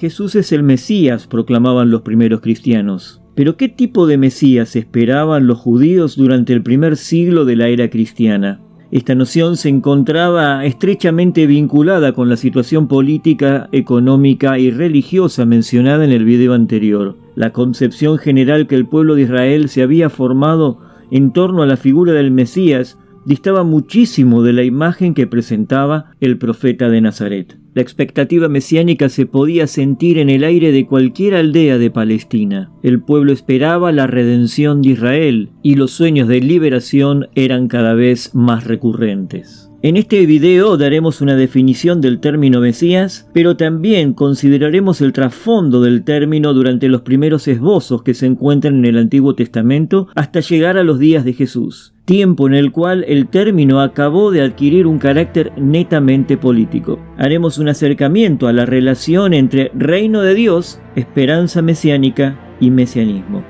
Jesús es el Mesías, proclamaban los primeros cristianos. Pero ¿qué tipo de Mesías esperaban los judíos durante el primer siglo de la era cristiana? Esta noción se encontraba estrechamente vinculada con la situación política, económica y religiosa mencionada en el video anterior. La concepción general que el pueblo de Israel se había formado en torno a la figura del Mesías distaba muchísimo de la imagen que presentaba el profeta de Nazaret. La expectativa mesiánica se podía sentir en el aire de cualquier aldea de Palestina. El pueblo esperaba la redención de Israel y los sueños de liberación eran cada vez más recurrentes. En este video daremos una definición del término Mesías, pero también consideraremos el trasfondo del término durante los primeros esbozos que se encuentran en el Antiguo Testamento hasta llegar a los días de Jesús, tiempo en el cual el término acabó de adquirir un carácter netamente político. Haremos un acercamiento a la relación entre reino de Dios, esperanza mesiánica y mesianismo.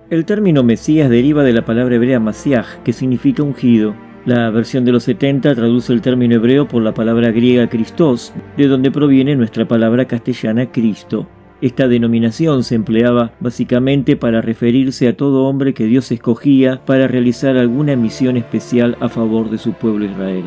El término Mesías deriva de la palabra hebrea Masiaj, que significa ungido. La versión de los 70 traduce el término hebreo por la palabra griega Christos, de donde proviene nuestra palabra castellana Cristo. Esta denominación se empleaba básicamente para referirse a todo hombre que Dios escogía para realizar alguna misión especial a favor de su pueblo Israel.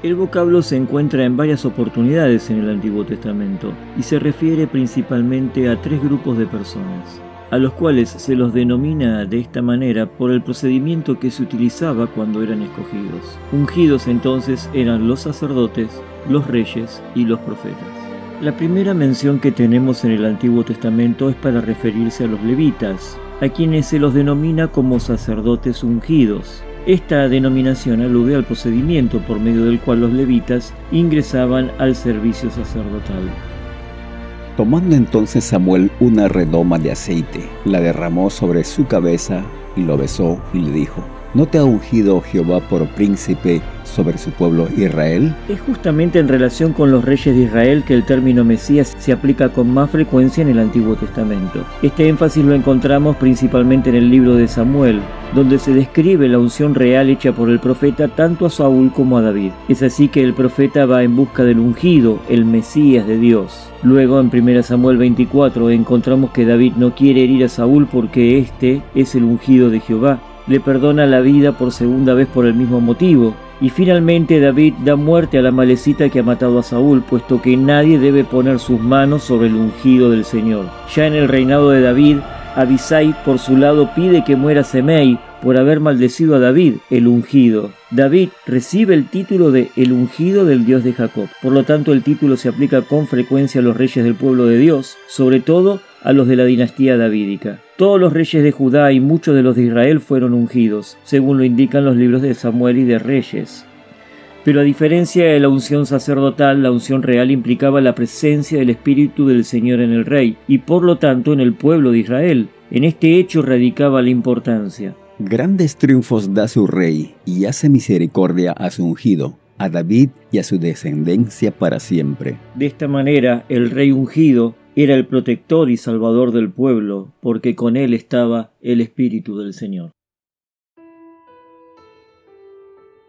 El vocablo se encuentra en varias oportunidades en el Antiguo Testamento y se refiere principalmente a tres grupos de personas, a los cuales se los denomina de esta manera por el procedimiento que se utilizaba cuando eran escogidos. Ungidos entonces eran los sacerdotes, los reyes y los profetas. La primera mención que tenemos en el Antiguo Testamento es para referirse a los levitas, a quienes se los denomina como sacerdotes ungidos. Esta denominación alude al procedimiento por medio del cual los levitas ingresaban al servicio sacerdotal. Tomando entonces Samuel una redoma de aceite, la derramó sobre su cabeza y lo besó y le dijo: ¿No te ha ungido Jehová por príncipe sobre su pueblo Israel? Es justamente en relación con los reyes de Israel que el término Mesías se aplica con más frecuencia en el Antiguo Testamento. Este énfasis lo encontramos principalmente en el libro de Samuel, donde se describe la unción real hecha por el profeta tanto a Saúl como a David. Es así que el profeta va en busca del ungido, el Mesías de Dios. Luego en 1 Samuel 24 encontramos que David no quiere herir a Saúl porque éste es el ungido de Jehová. Le perdona la vida por segunda vez por el mismo motivo. Y finalmente David da muerte a la malecita que ha matado a Saúl, puesto que nadie debe poner sus manos sobre el ungido del Señor. Ya en el reinado de David, Abisai por su lado pide que muera Semei por haber maldecido a David, el ungido. David recibe el título de el ungido del Dios de Jacob. Por lo tanto, el título se aplica con frecuencia a los reyes del pueblo de Dios, sobre todo a los de la dinastía davídica. Todos los reyes de Judá y muchos de los de Israel fueron ungidos, según lo indican los libros de Samuel y de Reyes. Pero a diferencia de la unción sacerdotal, la unción real implicaba la presencia del Espíritu del Señor en el rey, y por lo tanto en el pueblo de Israel. En este hecho radicaba la importancia. Grandes triunfos da su rey, y hace misericordia a su ungido, a David y a su descendencia para siempre. De esta manera, el rey ungido era el protector y salvador del pueblo, porque con él estaba el Espíritu del Señor.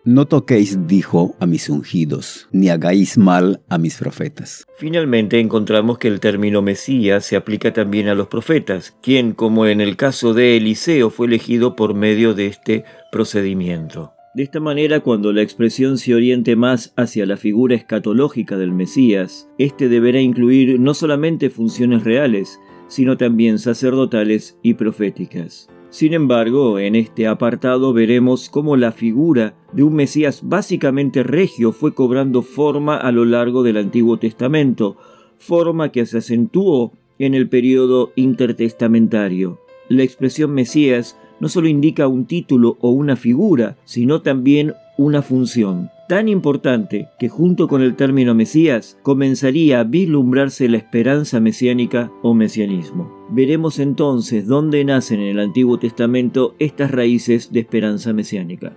No toquéis, dijo, a mis ungidos, ni hagáis mal a mis profetas. Finalmente encontramos que el término Mesías se aplica también a los profetas, quien, como en el caso de Eliseo, fue elegido por medio de este procedimiento. De esta manera, cuando la expresión se oriente más hacia la figura escatológica del Mesías, este deberá incluir no solamente funciones reales, sino también sacerdotales y proféticas. Sin embargo, en este apartado veremos cómo la figura de un Mesías básicamente regio fue cobrando forma a lo largo del Antiguo Testamento, forma que se acentuó en el período intertestamentario. La expresión Mesías no solo indica un título o una figura, sino también una función tan importante que junto con el término Mesías comenzaría a vislumbrarse la esperanza mesiánica o mesianismo. Veremos entonces dónde nacen en el Antiguo Testamento estas raíces de esperanza mesiánica.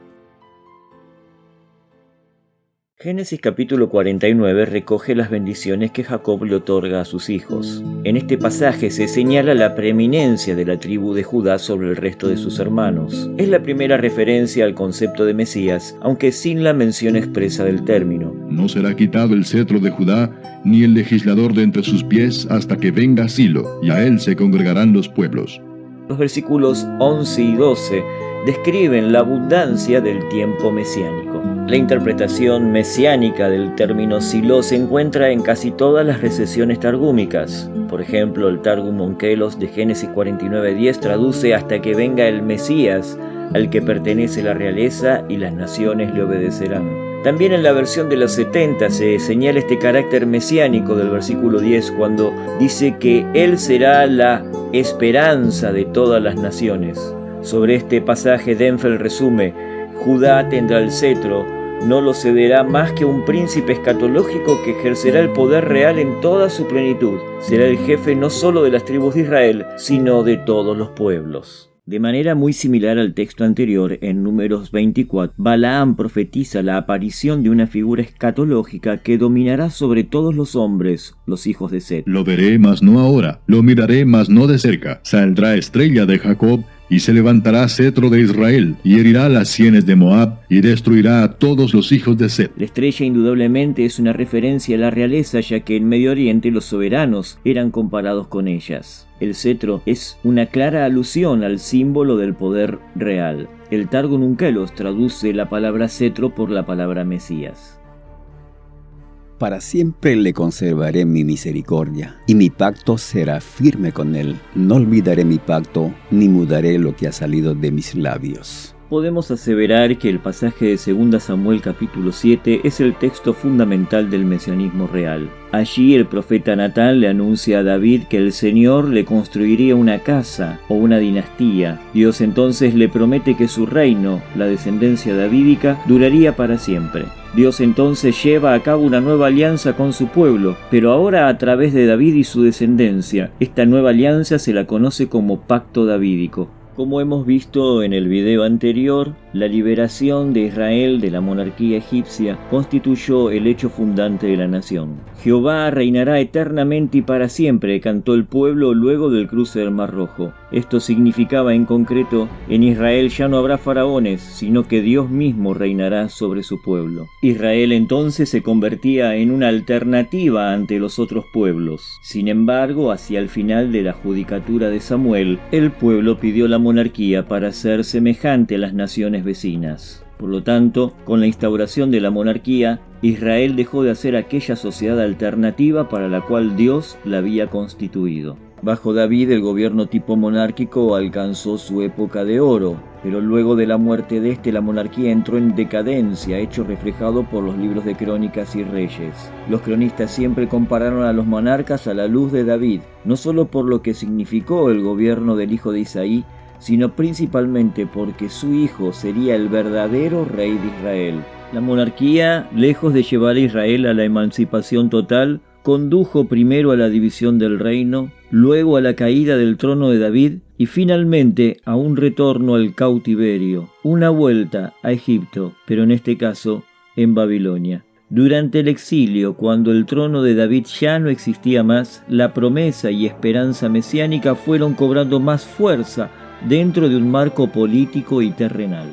Génesis capítulo 49 recoge las bendiciones que Jacob le otorga a sus hijos. En este pasaje se señala la preeminencia de la tribu de Judá sobre el resto de sus hermanos. Es la primera referencia al concepto de Mesías, aunque sin la mención expresa del término. No será quitado el cetro de Judá, ni el legislador de entre sus pies, hasta que venga Silo, y a él se congregarán los pueblos. Los versículos 11 y 12 describen la abundancia del tiempo mesiánico. La interpretación mesiánica del término Silo se encuentra en casi todas las recesiones targúmicas. Por ejemplo, el Targum Onkelos de Génesis 49:10 traduce hasta que venga el Mesías, al que pertenece la realeza y las naciones le obedecerán. También en la versión de los 70 se señala este carácter mesiánico del versículo 10 cuando dice que Él será la esperanza de todas las naciones. Sobre este pasaje Denfeld resume: Judá tendrá el cetro, no lo cederá más que un príncipe escatológico que ejercerá el poder real en toda su plenitud. Será el jefe no solo de las tribus de Israel, sino de todos los pueblos. De manera muy similar al texto anterior, en Números 24, Balaam profetiza la aparición de una figura escatológica que dominará sobre todos los hombres, los hijos de Set. Lo veré, mas no ahora, lo miraré, mas no de cerca. Saldrá estrella de Jacob, y se levantará cetro de Israel, y herirá las sienes de Moab, y destruirá a todos los hijos de Set. La estrella indudablemente es una referencia a la realeza, ya que en Medio Oriente los soberanos eran comparados con ellas. El cetro es una clara alusión al símbolo del poder real. El Targum Onkelos traduce la palabra cetro por la palabra Mesías. Para siempre le conservaré mi misericordia, y mi pacto será firme con él. No olvidaré mi pacto, ni mudaré lo que ha salido de mis labios. Podemos aseverar que el pasaje de 2 Samuel capítulo 7 es el texto fundamental del mesianismo real. Allí el profeta Natán le anuncia a David que el Señor le construiría una casa o una dinastía. Dios entonces le promete que su reino, la descendencia davídica, duraría para siempre. Dios entonces lleva a cabo una nueva alianza con su pueblo, pero ahora a través de David y su descendencia. Esta nueva alianza se la conoce como Pacto Davídico. Como hemos visto en el video anterior, la liberación de Israel de la monarquía egipcia constituyó el hecho fundante de la nación. Jehová reinará eternamente y para siempre, cantó el pueblo luego del cruce del Mar Rojo. Esto significaba en concreto: en Israel ya no habrá faraones, sino que Dios mismo reinará sobre su pueblo. Israel entonces se convertía en una alternativa ante los otros pueblos. Sin embargo, hacia el final de la judicatura de Samuel, el pueblo pidió la monarquía para ser semejante a las naciones vecinas. Por lo tanto, con la instauración de la monarquía, Israel dejó de ser aquella sociedad alternativa para la cual Dios la había constituido. Bajo David, el gobierno tipo monárquico alcanzó su época de oro, pero luego de la muerte de este, la monarquía entró en decadencia, hecho reflejado por los libros de Crónicas y Reyes. Los cronistas siempre compararon a los monarcas a la luz de David, no solo por lo que significó el gobierno del hijo de Isaí, sino principalmente porque su hijo sería el verdadero rey de Israel. La monarquía, lejos de llevar a Israel a la emancipación total, condujo primero a la división del reino, luego a la caída del trono de David y finalmente a un retorno al cautiverio, una vuelta a Egipto, pero en este caso en Babilonia. Durante el exilio, cuando el trono de David ya no existía más, la promesa y esperanza mesiánica fueron cobrando más fuerza dentro de un marco político y terrenal.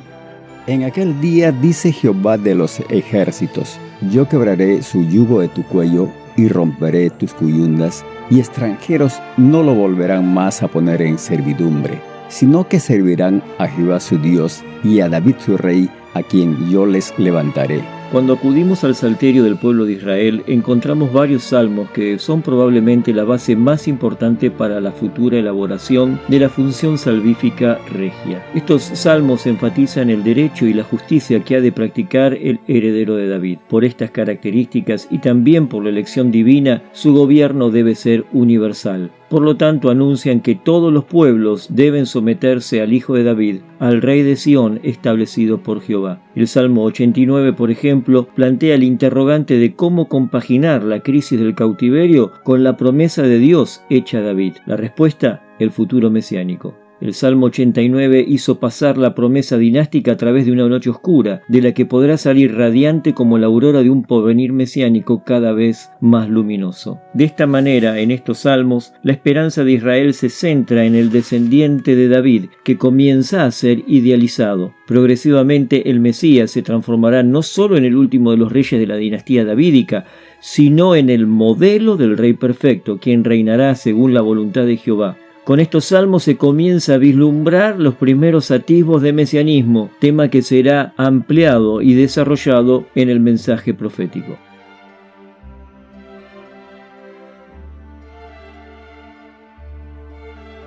En aquel día dice Jehová de los ejércitos: yo quebraré su yugo de tu cuello y romperé tus cuyundas, y extranjeros no lo volverán más a poner en servidumbre, sino que servirán a Jehová su Dios y a David su rey, a quien yo les levantaré. Cuando acudimos al Salterio del pueblo de Israel, encontramos varios salmos que son probablemente la base más importante para la futura elaboración de la función salvífica regia. Estos salmos enfatizan el derecho y la justicia que ha de practicar el heredero de David. Por estas características y también por la elección divina, su gobierno debe ser universal. Por lo tanto, anuncian que todos los pueblos deben someterse al Hijo de David, al Rey de Sión establecido por Jehová. El Salmo 89, por ejemplo, plantea el interrogante de cómo compaginar la crisis del cautiverio con la promesa de Dios hecha a David. La respuesta: el futuro mesiánico. El Salmo 89 hizo pasar la promesa dinástica a través de una noche oscura, de la que podrá salir radiante como la aurora de un porvenir mesiánico cada vez más luminoso. De esta manera, en estos salmos, la esperanza de Israel se centra en el descendiente de David, que comienza a ser idealizado. Progresivamente, el Mesías se transformará no solo en el último de los reyes de la dinastía davídica, sino en el modelo del rey perfecto, quien reinará según la voluntad de Jehová. Con estos salmos se comienza a vislumbrar los primeros atisbos de mesianismo, tema que será ampliado y desarrollado en el mensaje profético.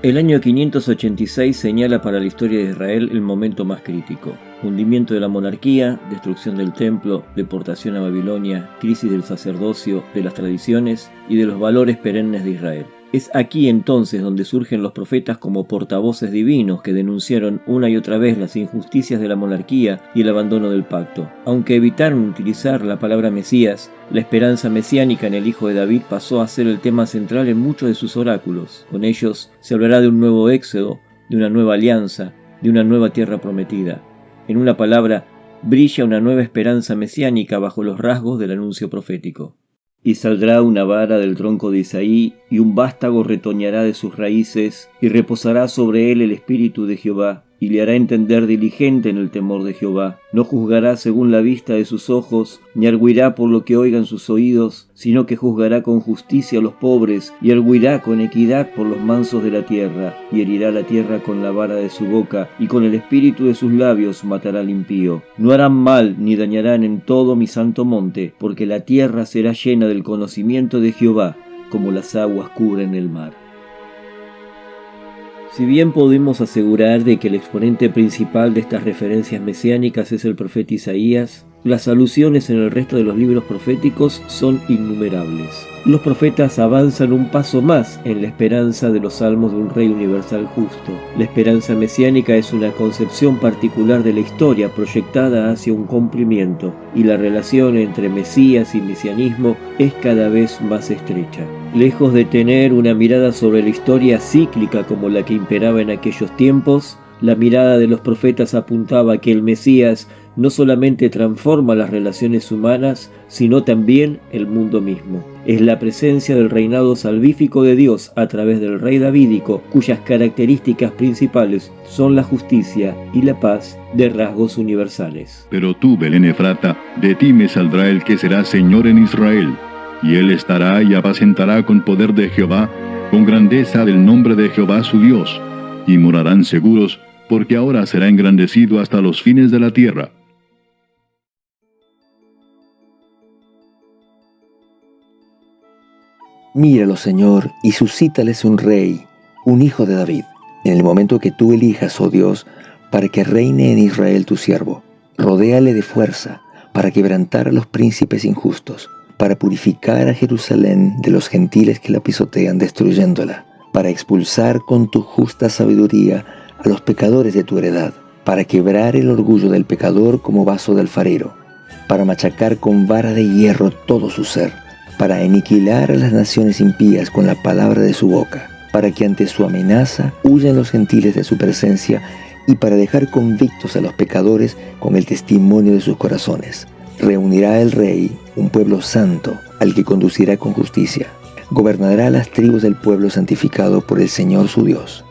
El año 586 señala para la historia de Israel el momento más crítico. Hundimiento de la monarquía, destrucción del templo, deportación a Babilonia, crisis del sacerdocio, de las tradiciones y de los valores perennes de Israel. Es aquí entonces donde surgen los profetas como portavoces divinos que denunciaron una y otra vez las injusticias de la monarquía y el abandono del pacto. Aunque evitaron utilizar la palabra Mesías, la esperanza mesiánica en el Hijo de David pasó a ser el tema central en muchos de sus oráculos. Con ellos se hablará de un nuevo éxodo, de una nueva alianza, de una nueva tierra prometida. En una palabra, brilla una nueva esperanza mesiánica bajo los rasgos del anuncio profético. Y saldrá una vara del tronco de Isaí, y un vástago retoñará de sus raíces, y reposará sobre él el espíritu de Jehová, y le hará entender diligente en el temor de Jehová. No juzgará según la vista de sus ojos, ni arguirá por lo que oigan sus oídos, sino que juzgará con justicia a los pobres, y arguirá con equidad por los mansos de la tierra, y herirá la tierra con la vara de su boca, y con el espíritu de sus labios matará al impío. No harán mal ni dañarán en todo mi santo monte, porque la tierra será llena del conocimiento de Jehová, como las aguas cubren el mar. Si bien podemos asegurar de que el exponente principal de estas referencias mesiánicas es el profeta Isaías, las alusiones en el resto de los libros proféticos son innumerables. Los profetas avanzan un paso más en la esperanza de los salmos de un rey universal justo. La esperanza mesiánica es una concepción particular de la historia proyectada hacia un cumplimiento, y la relación entre Mesías y mesianismo es cada vez más estrecha. Lejos de tener una mirada sobre la historia cíclica como la que imperaba en aquellos tiempos, la mirada de los profetas apuntaba a que el Mesías no solamente transforma las relaciones humanas, sino también el mundo mismo. Es la presencia del reinado salvífico de Dios a través del rey davídico, cuyas características principales son la justicia y la paz de rasgos universales. Pero tú, Belén Efrata, de ti me saldrá el que será Señor en Israel, y él estará y apacentará con poder de Jehová, con grandeza del nombre de Jehová su Dios, y morarán seguros, porque ahora será engrandecido hasta los fines de la tierra. Míralo, Señor, y suscítales un rey, un hijo de David, en el momento que tú elijas, oh Dios, para que reine en Israel tu siervo. Rodéale de fuerza, para quebrantar a los príncipes injustos, para purificar a Jerusalén de los gentiles que la pisotean, destruyéndola, para expulsar con tu justa sabiduría a los pecadores de tu heredad, para quebrar el orgullo del pecador como vaso de alfarero, para machacar con vara de hierro todo su ser, para aniquilar a las naciones impías con la palabra de su boca, para que ante su amenaza huyan los gentiles de su presencia y para dejar convictos a los pecadores con el testimonio de sus corazones. Reunirá el rey un pueblo santo al que conducirá con justicia. Gobernará las tribus del pueblo santificado por el Señor su Dios.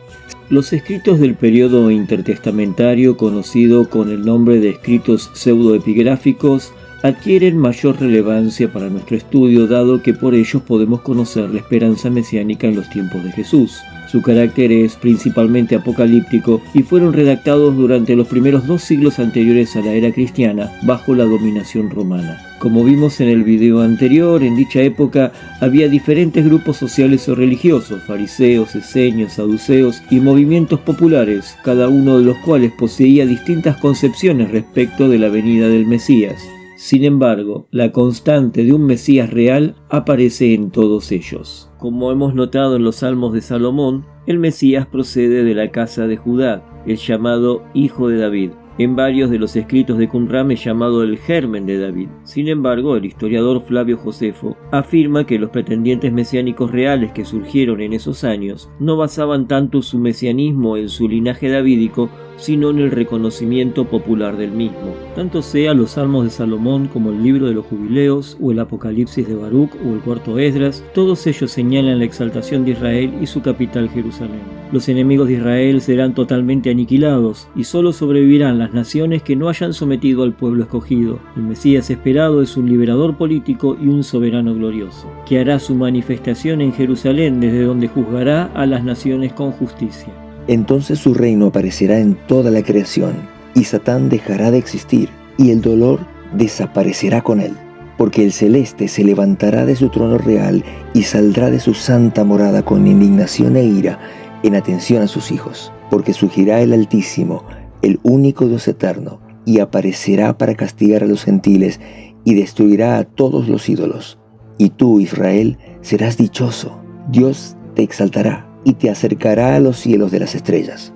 Los escritos del periodo intertestamentario, conocido con el nombre de escritos pseudoepigráficos, adquieren mayor relevancia para nuestro estudio, dado que por ellos podemos conocer la esperanza mesiánica en los tiempos de Jesús. Su carácter es principalmente apocalíptico y fueron redactados durante los primeros 2 siglos anteriores a la era cristiana, bajo la dominación romana. Como vimos en el video anterior, en dicha época había diferentes grupos sociales o religiosos, fariseos, esenios, saduceos y movimientos populares, cada uno de los cuales poseía distintas concepciones respecto de la venida del Mesías. Sin embargo, la constante de un Mesías real aparece en todos ellos. Como hemos notado en los Salmos de Salomón, el Mesías procede de la casa de Judá, el llamado Hijo de David. En varios de los escritos de Qumran es llamado el germen de David. Sin embargo, el historiador Flavio Josefo afirma que los pretendientes mesiánicos reales que surgieron en esos años no basaban tanto su mesianismo en su linaje davídico, sino en el reconocimiento popular del mismo. Tanto sea los Salmos de Salomón como el Libro de los Jubileos o el Apocalipsis de Baruch o el Cuarto Esdras, todos ellos señalan la exaltación de Israel y su capital Jerusalén. Los enemigos de Israel serán totalmente aniquilados y solo sobrevivirán las naciones que no hayan sometido al pueblo escogido. El Mesías esperado es un liberador político y un soberano glorioso, que hará su manifestación en Jerusalén, desde donde juzgará a las naciones con justicia. Entonces su reino aparecerá en toda la creación, y Satán dejará de existir, y el dolor desaparecerá con él, porque el celeste se levantará de su trono real y saldrá de su santa morada con indignación e ira, en atención a sus hijos, porque surgirá el Altísimo, el único Dios eterno, y aparecerá para castigar a los gentiles y destruirá a todos los ídolos. Y tú, Israel, serás dichoso. Dios te exaltará y te acercará a los cielos de las estrellas.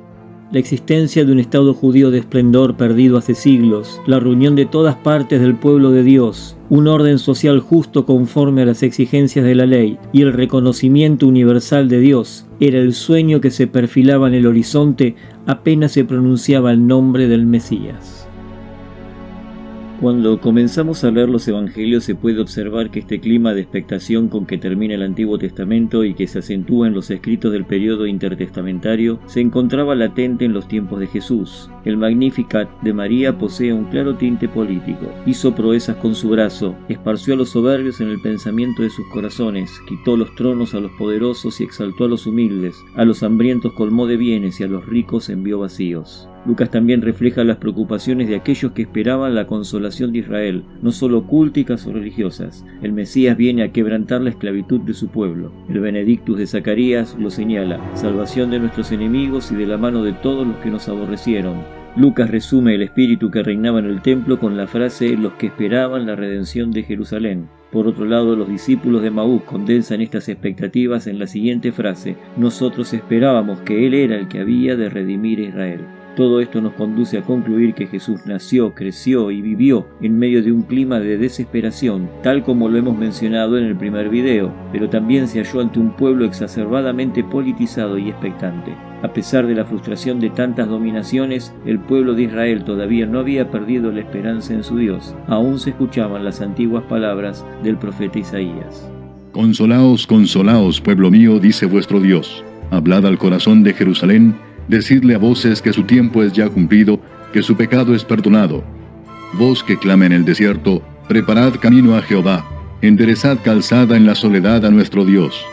La existencia de un Estado judío de esplendor perdido hace siglos, la reunión de todas partes del pueblo de Dios, un orden social justo conforme a las exigencias de la ley y el reconocimiento universal de Dios era el sueño que se perfilaba en el horizonte apenas se pronunciaba el nombre del Mesías. Cuando comenzamos a leer los evangelios se puede observar que este clima de expectación con que termina el Antiguo Testamento y que se acentúa en los escritos del periodo intertestamentario se encontraba latente en los tiempos de Jesús. El Magnificat de María posee un claro tinte político. Hizo proezas con su brazo, esparció a los soberbios en el pensamiento de sus corazones, quitó los tronos a los poderosos y exaltó a los humildes, a los hambrientos colmó de bienes y a los ricos envió vacíos. Lucas también refleja las preocupaciones de aquellos que esperaban la consolación de Israel, no solo culticas o religiosas. El Mesías viene a quebrantar la esclavitud de su pueblo. El Benedictus de Zacarías lo señala: salvación de nuestros enemigos y de la mano de todos los que nos aborrecieron. Lucas resume el espíritu que reinaba en el templo con la frase: los que esperaban la redención de Jerusalén. Por otro lado, los discípulos de Emaús condensan estas expectativas en la siguiente frase: nosotros esperábamos que Él era el que había de redimir a Israel. Todo esto nos conduce a concluir que Jesús nació, creció y vivió en medio de un clima de desesperación, tal como lo hemos mencionado en el primer video, pero también se halló ante un pueblo exacerbadamente politizado y expectante. A pesar de la frustración de tantas dominaciones, el pueblo de Israel todavía no había perdido la esperanza en su Dios. Aún se escuchaban las antiguas palabras del profeta Isaías. Consolaos, consolaos, pueblo mío, dice vuestro Dios. Hablad al corazón de Jerusalén, decidle a voces que su tiempo es ya cumplido, que su pecado es perdonado. Voz que clama en el desierto, preparad camino a Jehová, enderezad calzada en la soledad a nuestro Dios.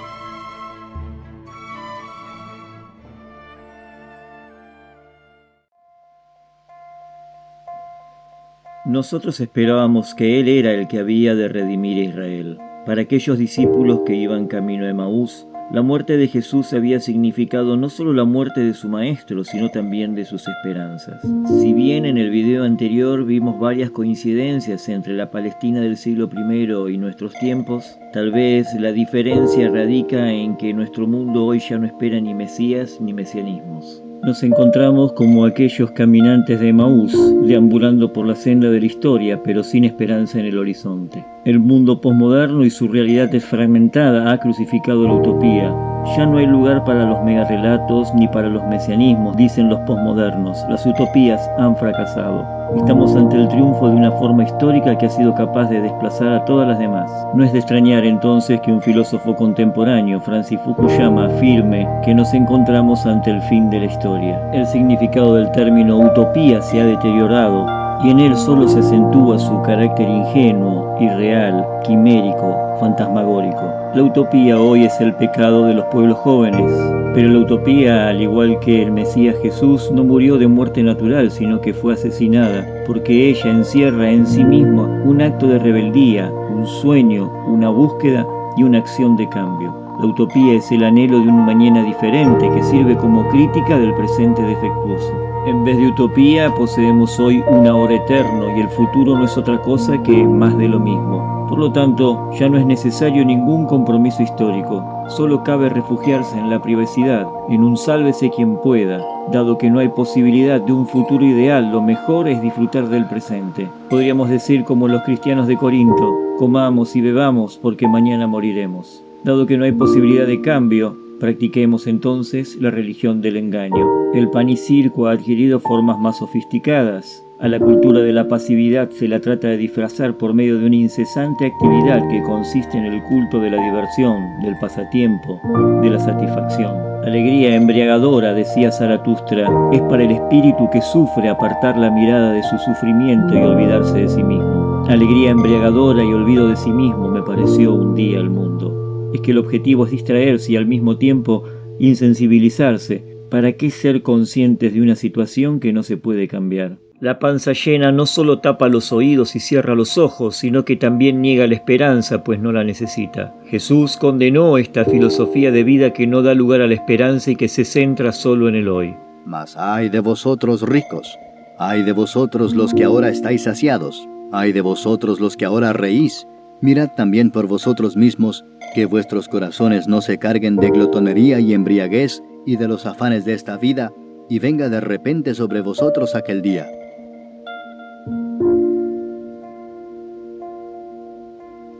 Nosotros esperábamos que Él era el que había de redimir a Israel. Para aquellos discípulos que iban camino a Emaús, la muerte de Jesús había significado no solo la muerte de su maestro, sino también de sus esperanzas. Si bien en el video anterior vimos varias coincidencias entre la Palestina del siglo I y nuestros tiempos, tal vez la diferencia radica en que nuestro mundo hoy ya no espera ni Mesías ni mesianismos. Nos encontramos como aquellos caminantes de Emaús, deambulando por la senda de la historia, pero sin esperanza en el horizonte. El mundo posmoderno y su realidad desfragmentada ha crucificado la utopía. Ya no hay lugar para los megarrelatos ni para los mesianismos, dicen los posmodernos. Las utopías han fracasado. Estamos ante el triunfo de una forma histórica que ha sido capaz de desplazar a todas las demás. No es de extrañar entonces que un filósofo contemporáneo, Francis Fukuyama, afirme que nos encontramos ante el fin de la historia. El significado del término utopía se ha deteriorado y en él solo se acentúa su carácter ingenuo, irreal, quimérico, fantasmagórico. La utopía hoy es el pecado de los pueblos jóvenes, pero la utopía, al igual que el Mesías Jesús, no murió de muerte natural, sino que fue asesinada, porque ella encierra en sí misma un acto de rebeldía, un sueño, una búsqueda y una acción de cambio. La utopía es el anhelo de un mañana diferente que sirve como crítica del presente defectuoso. En vez de utopía, poseemos hoy un ahora eterno y el futuro no es otra cosa que más de lo mismo. Por lo tanto, ya no es necesario ningún compromiso histórico. Solo cabe refugiarse en la privacidad, en un sálvese quien pueda. Dado que no hay posibilidad de un futuro ideal, lo mejor es disfrutar del presente. Podríamos decir como los cristianos de Corinto: comamos y bebamos porque mañana moriremos. Dado que no hay posibilidad de cambio, practiquemos entonces la religión del engaño. El pan y circo ha adquirido formas más sofisticadas. A la cultura de la pasividad se la trata de disfrazar por medio de una incesante actividad que consiste en el culto de la diversión, del pasatiempo, de la satisfacción. Alegría embriagadora, decía Zaratustra, es para el espíritu que sufre apartar la mirada de su sufrimiento y olvidarse de sí mismo. Alegría embriagadora y olvido de sí mismo, me pareció un día al mundo. Es que el objetivo es distraerse y al mismo tiempo insensibilizarse. ¿Para qué ser conscientes de una situación que no se puede cambiar? La panza llena no solo tapa los oídos y cierra los ojos, sino que también niega la esperanza, pues no la necesita. Jesús condenó esta filosofía de vida que no da lugar a la esperanza y que se centra solo en el hoy. Mas ay de vosotros ricos, ay de vosotros los que ahora estáis saciados, ay de vosotros los que ahora reís. Mirad también por vosotros mismos, que vuestros corazones no se carguen de glotonería y embriaguez y de los afanes de esta vida, y venga de repente sobre vosotros aquel día.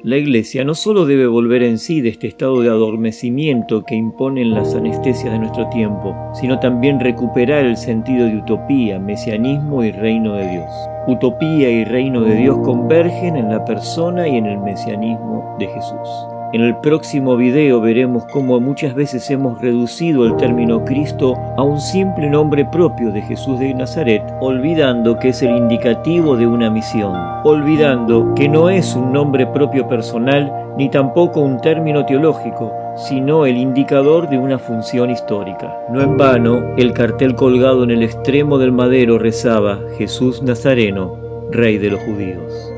La Iglesia no solo debe volver en sí de este estado de adormecimiento que imponen las anestesias de nuestro tiempo, sino también recuperar el sentido de utopía, mesianismo y reino de Dios. Utopía y reino de Dios convergen en la persona y en el mesianismo de Jesús. En el próximo video veremos cómo muchas veces hemos reducido el término Cristo a un simple nombre propio de Jesús de Nazaret, olvidando que es el indicativo de una misión, olvidando que no es un nombre propio personal ni tampoco un término teológico, sino el indicador de una función histórica. No en vano, el cartel colgado en el extremo del madero rezaba: Jesús Nazareno, Rey de los Judíos.